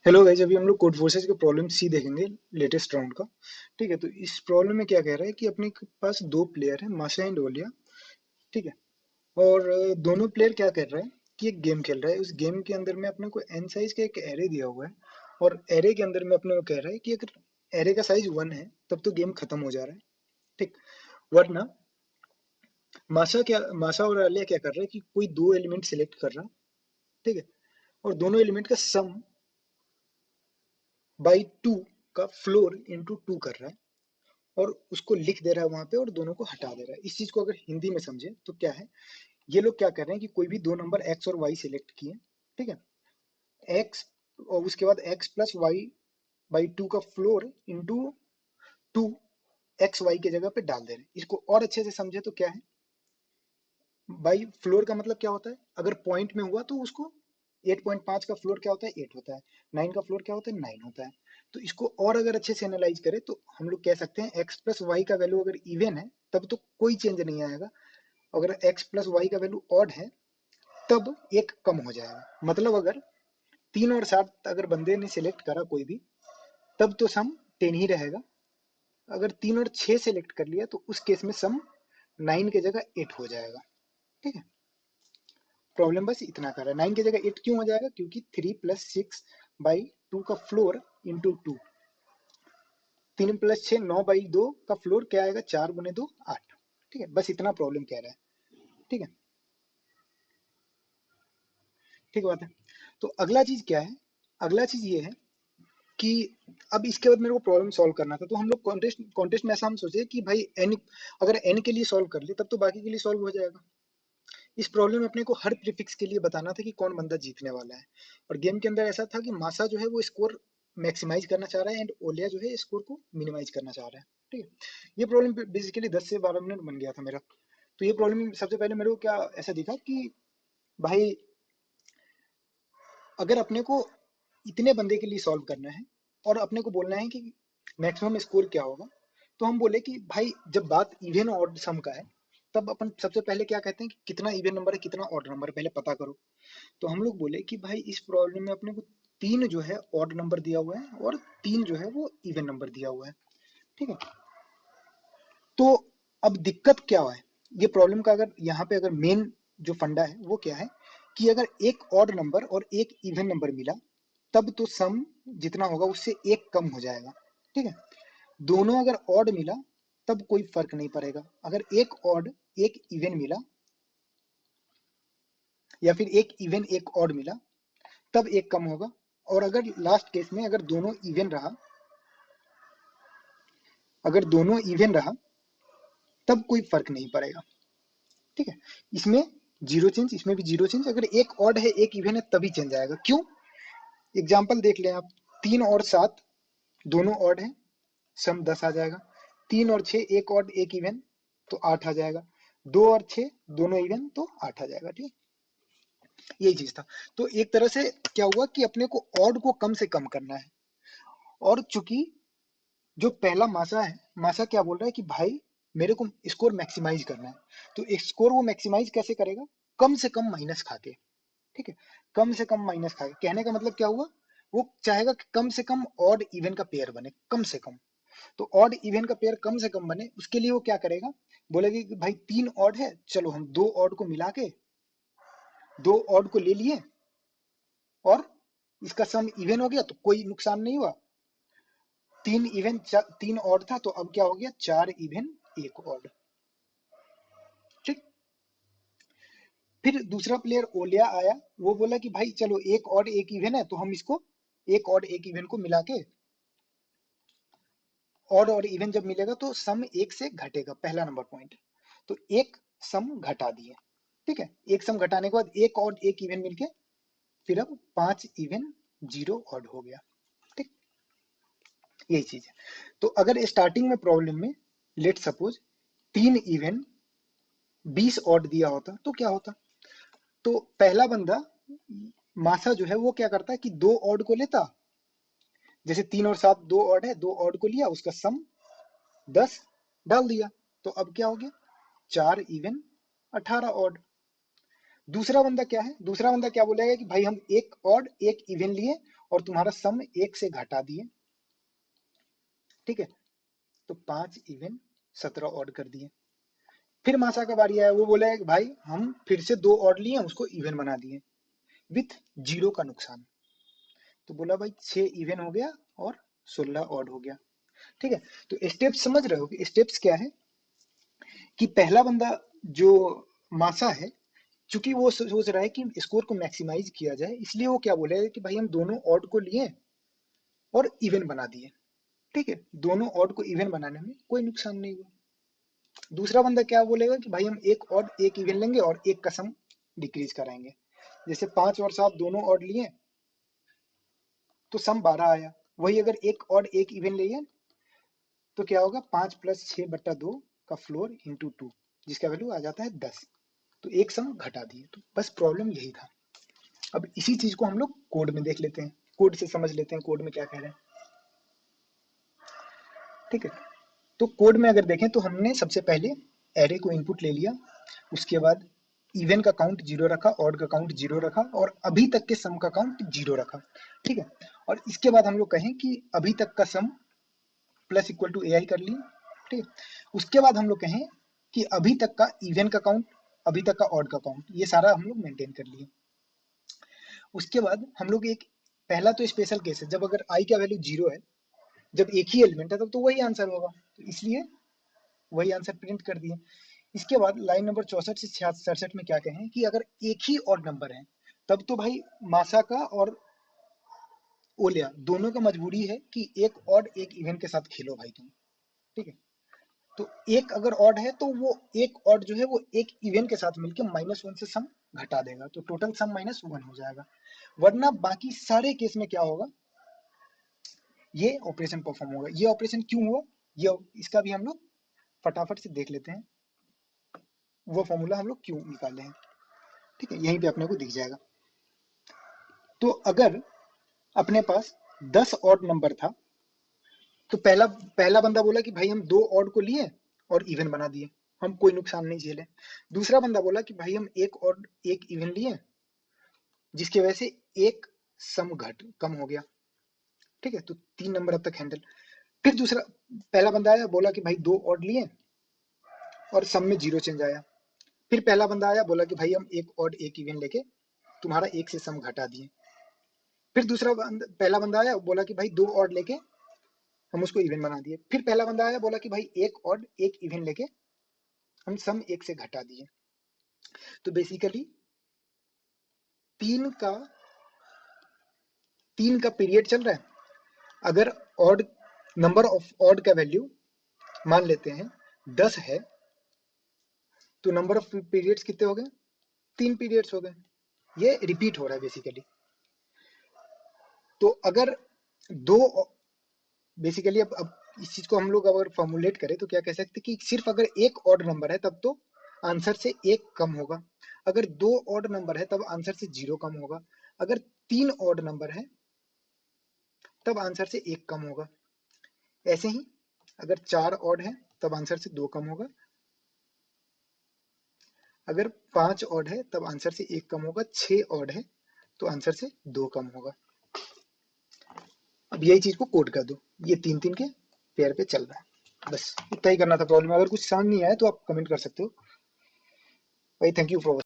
Hello guys, अभी हम लोग कोड फोर्सेस के प्रॉब्लम सी देखेंगे लेटेस्ट राउंड का। ठीक है, तो इस प्रॉब्लम में क्या कह रहा है कि अपने के पास दो प्लेयर है, माशा एंड ओलिया। ठीक है, और दोनों प्लेयर क्या कर रहा है कि एक गेम खेल रहा है। उस गेम के अंदर में अपने को एन साइज का एक एरे दिया हुआ है, और एरे के अंदर में अपने को कह रहा है कि अगर एरे का साइज 1 है तब तो गेम खत्म हो जा रहा है। ठीक, वरना माशा और ओलिया क्या कर रहा है कि कोई दो एलिमेंट सिलेक्ट कर रहा है। ठीक है, और दोनों एलिमेंट का सम बाई 2 का फ्लोर इंटू 2 कर रहा है, और उसको लिख दे रहा है वहां पे, और दोनों को हटा दे रहा है। इस चीज को अगर हिंदी में समझे तो क्या है, ये लोग क्या कर रहे हैं कि कोई भी दो नंबर एक्स और वाई सिलेक्ट किए। ठीक है, एक्स और उसके बाद एक्स प्लस वाई बाई 2 का फ्लोर इंटू 2 एक्स वाई के जगह पे डाल दे रहे हैं। इसको और अच्छे से समझे तो क्या है, बाई फ्लोर का मतलब क्या होता है, अगर पॉइंट में हुआ तो उसको 8.5 का फ्लोर क्या होता है, 8 होता है। 9 का फ्लोर क्या होता है, 9 होता है। तो इसको और अगर अच्छे से एनालाइज करें तो हम लोग कह सकते हैं एक्स प्लस वाई का वैल्यू अगर इवन है तब तो कोई चेंज नहीं आएगा। अगर एक्स प्लस वाई का वैल्यू ऑड है तब एक कम हो जाएगा। मतलब अगर 3 और 7 अगर बंदे ने सिलेक्ट करा कोई भी, तब तो सम 10 ही रहेगा। अगर 3 और 6 सिलेक्ट कर लिया तो उस केस में सम 9 की जगह 8 हो जाएगा। ठीक है, प्रॉब्लम बस इतना कर रहा है। 9 की जगह 8 क्यों हो जाएगा, क्योंकि 3 + 6/2 का फ्लोर इंटू 2। 3 + 6 9/2 का फ्लोर क्या आएगा, 4 × 2 8। ठीक है, बस इतना प्रॉब्लम कह रहा है। ठीक है, ठीक बात है। तो अगला चीज क्या है, अगला चीज ये है कि अब इसके बाद मेरे को प्रॉब्लम सॉल्व करना था। तो हम लोग कॉन्टेस्ट कॉन्टेस्ट में ऐसा हम सोचे कि भाई एन, अगर एन के लिए सॉल्व कर ले तब तो बाकी के लिए सॉल्व हो जाएगा। इस प्रॉब्लम में अपने को हर प्रीफिक्स के लिए बताना था कि कौन बंदा जीतने वाला है। और गेम के अंदर ऐसा था कि मासा जो है वो स्कोर मैक्सिमाइज करना चाह रहा है, एंड ओलिया जो है स्कोर को मिनिमाइज करना चाह रहा है। ठीक है, ये प्रॉब्लम बेसिकली 10 से 12 मिनट बन गया था मेरा। तो ये प्रॉब्लम सबसे पहले मेरे को क्या ऐसा दिखा कि भाई अगर अपने को इतने बंदे के लिए सॉल्व करना है और अपने को बोलना है कि मैक्सिमम स्कोर क्या होगा, तो हम बोले कि भाई जब बात इवन और ऑड सम का है तब अपन सबसे पहले क्या कहते हैं कि कितना इवन नंबर है कितना ऑड नंबर है पहले पता करो। तो हम लोग बोले कि भाई इस प्रॉब्लम में अपने को 3 जो है ऑड नंबर दिया हुआ है और 3 जो है वो इवन नंबर दिया हुआ है। ठीक है, तो अब दिक्कत क्या है, ये प्रॉब्लम का अगर यहाँ पे अगर मेन जो फंडा है वो क्या है कि अगर एक ऑड नंबर और एक इवन नंबर मिला तब तो सम जितना होगा उससे एक कम हो जाएगा। ठीक है, दोनों अगर ऑड मिला तब कोई फर्क नहीं पड़ेगा। अगर एक ऑड एक इवन मिला या फिर एक इवन एक ऑड मिला तब एक कम होगा। और अगर लास्ट केस में अगर दोनों इवन रहा, अगर दोनों इवन रहा तब कोई फर्क नहीं पड़ेगा। ठीक है, इसमें जीरो चेंज, इसमें भी जीरो चेंज। अगर एक ऑड है एक इवन है तभी चेंज आएगा। क्यों, एग्जाम्पल देख लें आप। 3 और 7 दोनों ऑड है, सम 10 आ जाएगा। 3 और 6 एक ऑड एक इवन तो 8 आ जाएगा। 2 और 6 दोनों इवन तो 8 आ जाएगा। ठीक, यही चीज था। तो एक तरह से क्या हुआ कि अपने को ऑड को कम से कम करना है। और चूंकि जो पहला मासा है, मासा क्या बोल रहा है कि भाई मेरे को स्कोर मैक्सिमाइज करना है। तो स्कोर वो मैक्सिमाइज कैसे करेगा, कम से कम माइनस खा के। ठीक है, कम से कम माइनस खा के कहने का मतलब क्या हुआ, वो चाहेगा कि कम से कम ऑड इवन का पेयर बने, कम से कम। तो ऑड इवन का पेयर कम से कम बने उसके लिए वो क्या करेगा, बोलेगा कि भाई 3 ऑड है, चलो हम 2 ऑड को मिला के 2 ऑड को ले लिए, और इसका सम इवन हो गया तो कोई नुकसान नहीं हुआ। 3 इवन 3 ऑड था तो अब क्या हो गया, 4 इवन 1 ऑड। ठीक, फिर दूसरा प्लेयर ओलिया आया, वो बोला कि भाई चलो एक ऑड एक इवन है तो हम इसको एक ऑड एक इवन को मिला के, ऑड और इवन जब मिलेगा तो सम एक से घटेगा, पहला नंबर पॉइंट। तो एक सम घटा दिए। ठीक है, एक सम घटाने के बाद एक ऑड एक इवन मिलके फिर अब 5 इवन 0 ऑड हो गया। ठीक, यही चीज है। तो अगर स्टार्टिंग में प्रॉब्लम में लेट सपोज 3 इवन 20 ऑड दिया होता तो क्या होता, तो पहला बंदा मासा जो है वो क्या करता है कि 2 ऑड को लेता। जैसे 3 और 7 2 ऑड है, 2 ऑड को लिया, उसका सम 10 डाल दिया। तो अब क्या हो गया, 4 इवन 18 ऑड। दूसरा बंदा क्या है, दूसरा बंदा क्या बोलेगा कि भाई हम एक ऑड एक इवन लिए और तुम्हारा सम 1 से घटा दिए, ठीक है, तो 5 इवन 17 ऑड कर दिए। फिर मासा का बारी आया, वो बोला है कि भाई हम फिर से 2 ऑड लिए, उसको इवन बना दिए विथ 0 का नुकसान। तो बोला भाई 6 इवन हो गया और 16 ऑड हो गया, ठीक है। तो स्टेप्स समझ रहे हो कि स्टेप्स क्या है, कि पहला बंदा जो मासा है, चूंकि वो सोच रहा है कि स्कोर को मैक्सिमाइज किया जाए, इसलिए वो क्या बोले कि भाई हम दोनों ऑड को लिए और इवन बना दिए, ठीक है, दोनों ऑड को इवन बनाने में कोई नुकसान नहीं हुआ। दूसरा बंदा क्या बोलेगा कि भाई हम एक ऑड एक इवन लेंगे और एक का सम डिक्रीज कराएंगे। जैसे 5 और 7 दोनों ऑड लिए तो सम 12 आया, वही अगर एक ऑड एक इवन लिए तो क्या होगा, 5 + 6/2 का फ्लोर इंटू 2, जिसका वैल्यू आ जाता है 10। तो एक सम घटा दिए, तो बस प्रॉब्लम यही था। अब इसी चीज को हम लोग कोड में देख लेते हैं, कोड से समझ लेते हैं कोड में क्या कह रहे हैं, ठीक है। तो कोड में अगर देखें तो हमने सबसे पहले एरे को इनपुट ले लिया, उसके बाद इवन का काउंट 0 रखा, ऑड का काउंट 0 रखा और अभी तक के सम का काउंट 0 रखा, ठीक है। और इसके बाद हम लोग कहें कि अभी तक का सम प्लस इक्वल टू ai कर लिए, ठीक है। उसके बाद हम लोग कहें कि अभी तक का इवन का काउंट, अभी तक का ऑड का काउंट, ये सारा हम लोग मेंटेन कर लिए। उसके बाद हम लोग एक पहला तो स्पेशल केस है, जब अगर i का वैल्यू 0 है, जब एक ही एलिमेंट है तब तो वही आंसर होगा, तो इसलिए वही आंसर प्रिंट कर दिए। इसके बाद लाइन नंबर 64 से 67 में क्या कहें कि अगर एक ही ऑड नंबर है तब तो भाई मासा का और ओलिया दोनों का मजबूरी है कि एक ऑड एक इवन के साथ खेलो भाई तुम, ठीक है। तो एक अगर ऑड है तो वो एक ऑड जो है वो एक इवन के साथ मिलकर -1 से सम घटा देगा, तो टोटल सम -1 हो जाएगा। वरना बाकी सारे केस में क्या होगा, ये ऑपरेशन परफॉर्म होगा। ये ऑपरेशन क्यों हुआ, ये इसका भी हम लोग फटाफट से देख लेते हैं, वो फॉर्मूला हम लोग क्यों निकाले हैं, ठीक है, यहीं पे अपने को दिख जाएगा। तो अगर अपने पास 10 ऑड नंबर था तो पहला पहला बंदा बोला कि भाई हम 2 ऑड को लिए और इवन बना दिए, हम कोई नुकसान नहीं झेले। दूसरा बंदा बोला कि भाई हम एक ऑड एक इवन लिए, जिसकी वजह से एक सम घट कम हो गया, ठीक है। तो 3 नंबर अब तक हैंडल। फिर दूसरा पहला बंदा आया, बोला कि भाई 2 ऑड लिए और सम में 0 चेंज आया। फिर पहला बंदा आया, बोला कि भाई हम एक ऑड एक इवन लेके तुम्हारा एक से सम घटा दिए। फिर पहला बंदा आया, बोला कि भाई 2 ऑड लेके हम उसको इवन बना दिए। फिर पहला बंदा आया, बोला कि भाई एक ऑड एक इवन लेके हम सम 1 से घटा दिए। तो बेसिकली 3 का 3 का पीरियड चल रहा है। अगर ऑड नंबर ऑफ ऑड का वैल्यू मान लेते हैं 10 है, तो नंबर ऑफ पीरियड्स कितने हो गए, 3 पीरियड्स हो गए। ये रिपीट हो रहा है बेसिकली। तो अगर दो बेसिकली अब इस चीज को हम लोग अगर फॉर्मुलेट करें तो क्या कह सकते हैं कि सिर्फ अगर एक ऑड नंबर है तब तो आंसर से एक कम होगा, अगर 2 ऑड नंबर है तब आंसर से 0 कम होगा, अगर 3 ऑड नंबर है तब आंसर से 1 कम होगा। ऐसे ही अगर 4 ऑड है तब आंसर से 2 कम होगा, अगर 5 ऑड है तब आंसर से 1 कम होगा, 6 ऑड है तो आंसर से 2 कम होगा। अब यही चीज को कोड कर दो, ये 3 के पेयर पे चल रहा है। बस इतना ही करना था प्रॉब्लम में। अगर कुछ समझ नहीं आया तो आप कमेंट कर सकते हो भाई। Thank you for